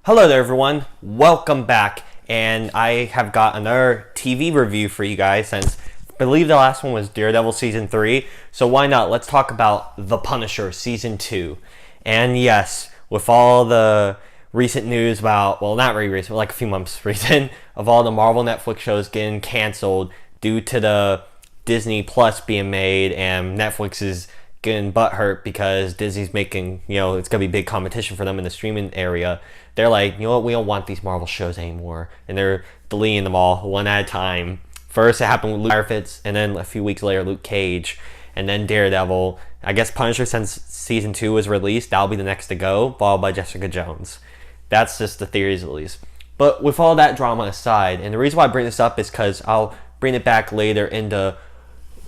Hello there, everyone. Welcome back. And I have got another TV review for you guys since I believe the last one was Daredevil Season 3. So why not? Let's talk about The Punisher Season 2. And yes, with all the recent news about, well, not very recent, but like a few months recent, of all the Marvel Netflix shows getting canceled due to the Disney Plus being made, and Netflix is getting butthurt because Disney's making, it's going to be big competition for them in the streaming area. They're like, we don't want these Marvel shows anymore. And they're deleting them all one at a time. First, it happened with Luke Firefits, and then a few weeks later, Luke Cage, and then Daredevil. I guess Punisher, since Season 2 was released, that'll be the next to go, followed by Jessica Jones. That's just the theories, at least. But with all that drama aside, and the reason why I bring this up is because I'll bring it back later into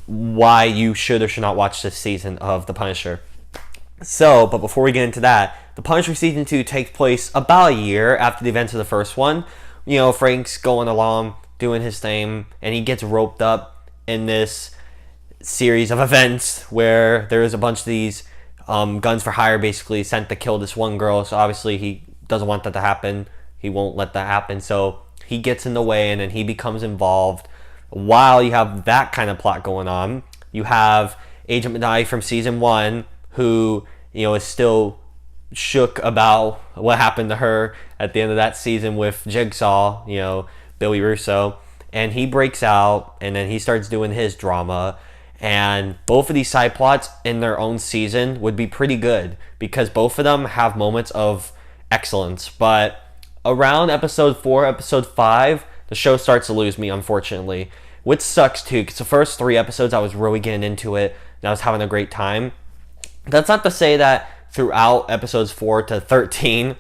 why you should or should not watch this season of The Punisher. So, but before we get into that, The Punisher Season 2 takes place about a year after the events of the first one. Frank's going along, doing his thing, and he gets roped up in this series of events where there is a bunch of these guns for hire basically sent to kill this one girl. So obviously he doesn't want that to happen. He won't let that happen. So he gets in the way, and then he becomes involved. While you have that kind of plot going on, you have Agent Midnight from Season 1, who, is still shook about what happened to her at the end of that season with Jigsaw, Billy Russo. And he breaks out, and then he starts doing his drama. And both of these side plots in their own season would be pretty good because both of them have moments of excellence. But around episode 4, episode 5, the show starts to lose me, unfortunately. Which sucks too, because the first 3 episodes I was really getting into it, and I was having a great time. That's not to say that throughout episodes 4 to 13,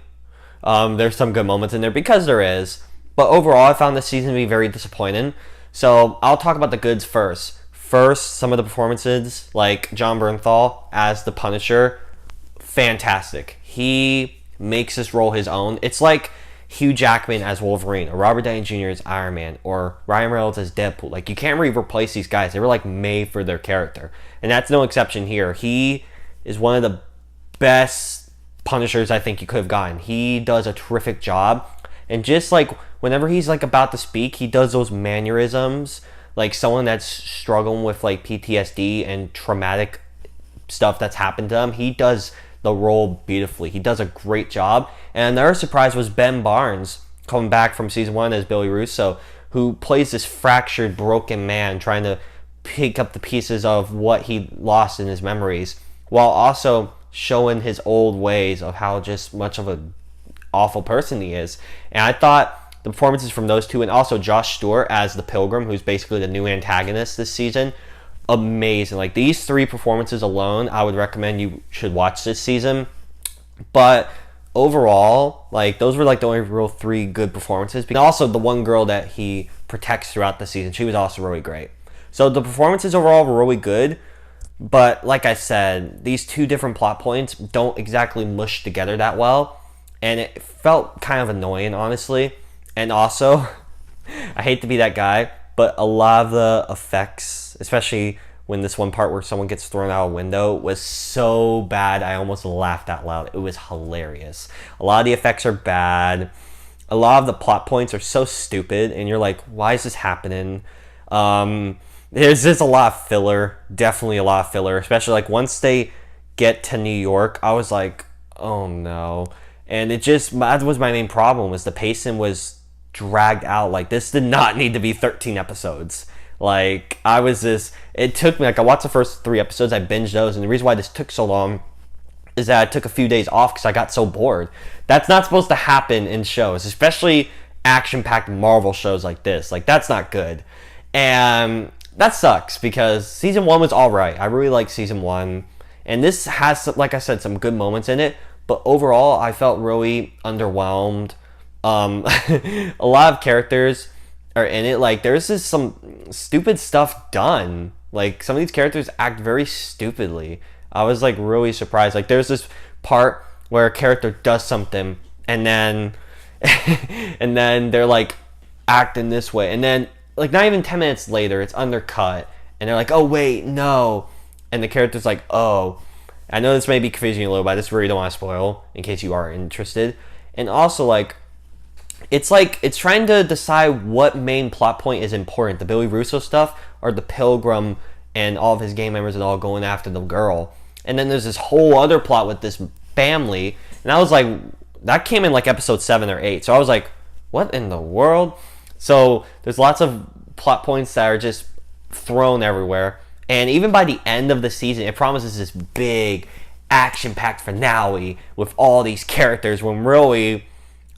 there's some good moments in there, because there is. But overall, I found this season to be very disappointing. So I'll talk about the goods first. First, some of the performances, like Jon Bernthal as the Punisher, fantastic. He makes this role his own. It's like Hugh Jackman as Wolverine, or Robert Downey Jr. as Iron Man, or Ryan Reynolds as Deadpool. Like, you can't really replace these guys. They were made for their character. And that's no exception here. He is one of the best Punishers I think you could have gotten. He does a terrific job. And just whenever he's about to speak, he does those mannerisms, like someone that's struggling with PTSD and traumatic stuff that's happened to him. He does the role beautifully. He does a great job. And another surprise was Ben Barnes coming back from Season 1 as Billy Russo, who plays this fractured, broken man trying to pick up the pieces of what he lost in his memories, while also showing his old ways of how just much of an awful person he is. And I thought the performances from those two, and also Josh Stewart as the Pilgrim, who's basically the new antagonist this season, amazing. These 3 performances alone, I would recommend you should watch this season. But overall, those were the only real 3 good performances. And also the one girl that he protects throughout the season, she was also really great. So the performances overall were really good. But like I said, these 2 different plot points don't exactly mush together that well. And it felt kind of annoying, honestly. And also, I hate to be that guy, but a lot of the effects, especially when this one part where someone gets thrown out a window, was so bad I almost laughed out loud. It was hilarious. A lot of the effects are bad. A lot of the plot points are so stupid, and you're like, why is this happening? There's just a lot of filler. Definitely a lot of filler, especially once they get to New York, I was like, oh no. And that was my main problem, was the pacing was dragged out. This did not need to be 13 episodes. It took me, I watched the first 3 episodes, I binged those, and the reason why this took so long is that I took a few days off because I got so bored. That's not supposed to happen in shows, especially action-packed Marvel shows like this. That's not good. And that sucks, because Season 1 was alright. I really liked Season 1. And this has, like I said, some good moments in it, but overall, I felt really underwhelmed. A lot of characters are in it. There's just some stupid stuff done. Some of these characters act very stupidly. I was really surprised. There's this part where a character does something, and then and then they're acting this way, and then not even 10 minutes later it's undercut, and they're like, oh wait, no, and the character's like, oh, I know this may be confusing you a little bit. I just really don't want to spoil in case you are interested. And also, like it's trying to decide what main plot point is important, the Billy Russo stuff or the Pilgrim and all of his gang members and all going after the girl. And then there's this whole other plot with this family, and I was like, that came in like episode 7 or 8, so I was like, what in the world? So there's lots of plot points that are just thrown everywhere, and even by the end of the season it promises this big action-packed finale with all these characters, when really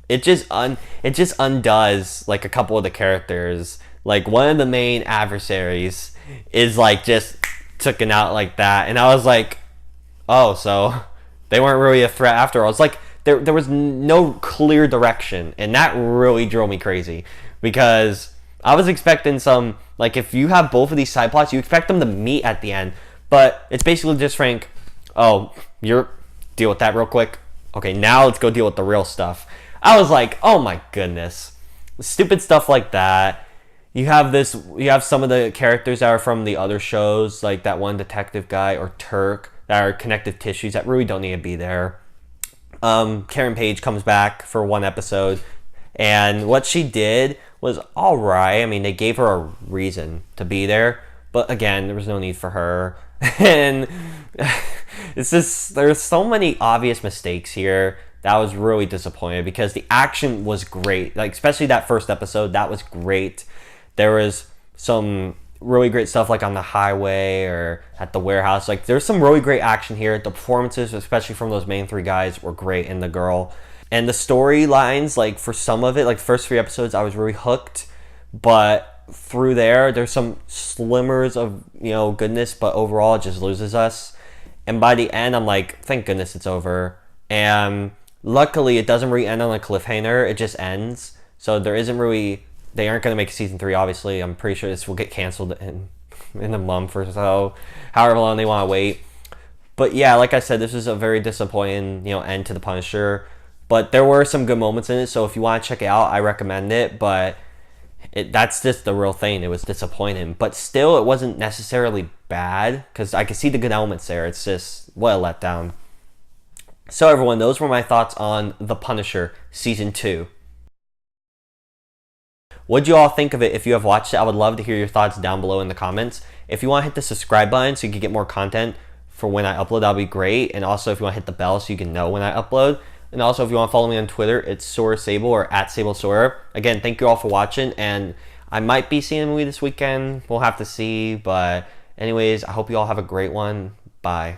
it just undoes like a couple of the characters. Like one of the main adversaries is like just taken out like that, and I was like, oh, so they weren't really a threat after all. It's like there was no clear direction, and that really drove me crazy, because I was expecting some, like, if you have both of these side plots, you expect them to meet at the end, but it's basically just Frank, oh, you're deal with that real quick. Okay, now let's go deal with the real stuff. I was like, oh my goodness, stupid stuff like that. You have some of the characters that are from the other shows, like that one detective guy or Turk, that are connective tissues that really don't need to be there. Karen Page comes back for one episode, and what she did was alright. I mean, they gave her a reason to be there, but again, there was no need for her. And it's just, there's so many obvious mistakes here that I was really disappointed, because the action was great. Like, especially that first episode, that was great. There was some really great stuff like on the highway or at the warehouse. Like, there's some really great action here. The performances, especially from those main 3 guys, were great, and the girl. And the storylines, like for some of it, like the first 3 episodes, I was really hooked. But through there's some slimmers of, goodness, but overall it just loses us. And by the end, I'm like, thank goodness it's over. And luckily, it doesn't really end on a cliffhanger. It just ends. So there isn't really... They aren't going to make season 3, obviously. I'm pretty sure this will get canceled in a month or so, however long they want to wait. But yeah, like I said, this is a very disappointing, end to The Punisher. But there were some good moments in it, so if you want to check it out, I recommend it. But that's just the real thing. It was disappointing. But still, it wasn't necessarily bad, because I could see the good elements there. It's just, what a letdown. So everyone, those were my thoughts on The Punisher Season 2. What do you all think of it? If you have watched it, I would love to hear your thoughts down below in the comments. If you want to hit the subscribe button so you can get more content for when I upload, that'll be great. And also, if you want to hit the bell so you can know when I upload. And also, if you want to follow me on Twitter, it's SoraSable or @SableSora. Again, thank you all for watching, and I might be seeing a movie this weekend. We'll have to see, but anyways, I hope you all have a great one. Bye.